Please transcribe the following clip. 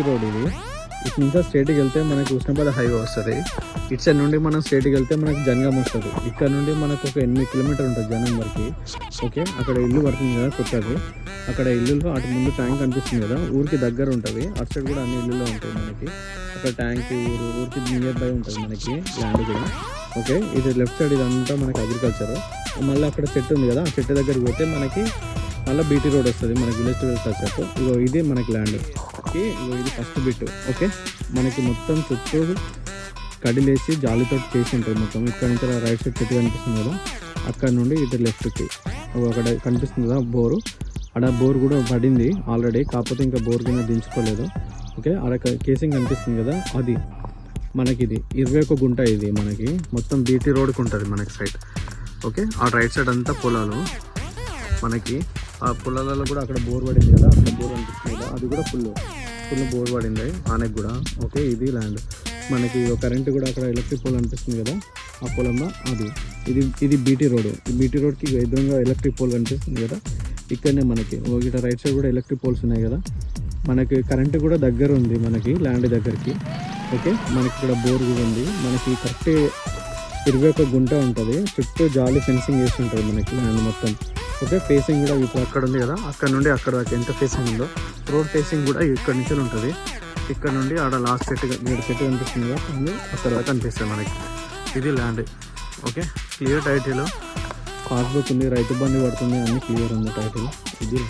Road ఇది. ఇటు నుంచి స్ట్రేట్కి వెళ్తే మనకి హుస్నాబాద్ హైవే వస్తుంది. ఇటు సైడ్ నుండి మనం స్ట్రేట్కి వెళ్తే మనకి జనగాం వస్తుంది. ఇక్కడ నుండి మనకు ఒక 8 కిలోమీటర్ ఉంటుంది జనం వరకు. ఓకే, అక్కడ ఇల్లు పడుతుంది కదా కొత్తది. అక్కడ ఇల్లులో అటు ముందు ట్యాంక్ కనిపిస్తుంది కదా, ఊరికి దగ్గర ఉంటుంది. అటు సైడ్ కూడా అన్ని ఇల్లులో ఉంటాయి మనకి. అక్కడ ట్యాంక్ ఊరికి నియర్ బై ఉంటుంది మనకి ల్యాండ్ కూడా. ఓకే, ఇది లెఫ్ట్ సైడ్ ఇదంతా మనకి అగ్రికల్చర్. మళ్ళీ అక్కడ చెట్టు ఉంది కదా, ఆ చెట్టు దగ్గరికి పోతే మనకి మళ్ళీ బీటీ రోడ్ వస్తుంది మనకి విలేజ్ టు విలేజ్ టచ్. ఇగో ఇది మనకి ల్యాండ్. ఇగో ఇది ఫస్ట్ బిట్. ఓకే, మనకి మొత్తం చుట్టూ కడిలేసి జాలితో చేసి ఉంటుంది మొత్తం. ఇక్కడ నుంచి రైట్ సైడ్ చెట్టు కనిపిస్తుంది కదా, అక్కడ నుండి ఇటు లెఫ్ట్కి అక్కడ కనిపిస్తుంది కదా బోరు. అక్కడ బోర్ కూడా పడింది ఆల్రెడీ, కాకపోతే ఇంకా బోర్ కింద దించుకోలేదు. ఓకే, అక్కడ కేసింగ్ కనిపిస్తుంది కదా, అది మనకి ఇది 21 గుంట. ఇది మనకి మొత్తం బీటీ రోడ్కి ఉంటుంది మనకి సైడ్. ఓకే, ఆ రైట్ సైడ్ అంతా పొలాలు మనకి. ఆ పొలాలలో కూడా అక్కడ బోర్ పడింది కదా, అక్కడ బోర్ అనిపిస్తుంది కదా, అది కూడా ఫుల్ బోర్ పడింది ఆనకి కూడా. ఓకే, ఇది ల్యాండ్ మనకి. కరెంట్ కూడా అక్కడ ఎలక్ట్రిక్ పోల్ అనిపిస్తుంది కదా, ఆ పొలంలో అది. ఇది బీటీ రోడ్. ఈ బీటీ రోడ్కి ఎదురుగా ఎలక్ట్రిక్ పోల్ కనిపిస్తుంది కదా, ఇక్కడనే మనకి ఇట్లా రైట్ సైడ్ కూడా ఎలక్ట్రిక్ పోల్స్ ఉన్నాయి కదా. మనకి కరెంట్ కూడా దగ్గర ఉంది మనకి ల్యాండ్ దగ్గరికి. ఓకే, మనకి ఇక్కడ బోర్ కూడా ఉంది. మనకి కరెక్ట్ 21 గుంట ఉంటుంది. చుట్టూ జాలి ఫెన్సింగ్ వేసి ఉంటుంది మనకి ల్యాండ్ మొత్తం. ఓకే, ఫేసింగ్ కూడా ఇప్పుడు అక్కడ ఉంది కదా, అక్కడ నుండి అక్కడ దాకా ఎంత ఫేసింగ్ ఉందో రోడ్ ఫేసింగ్ కూడా ఇక్కడ నుంచి ఉంటుంది. ఇక్కడ నుండి ఆడ లాస్ట్ చెట్టు కనిపిస్తుంది కదా, అక్కడ దాకా కనిపిస్తుంది మనకి. ఇది land. Okay, clear title, passbook ఉంది, రైతు బంధు పడుతుంది, అన్ని క్లియర్ ఉంది టైటిల్. ఇది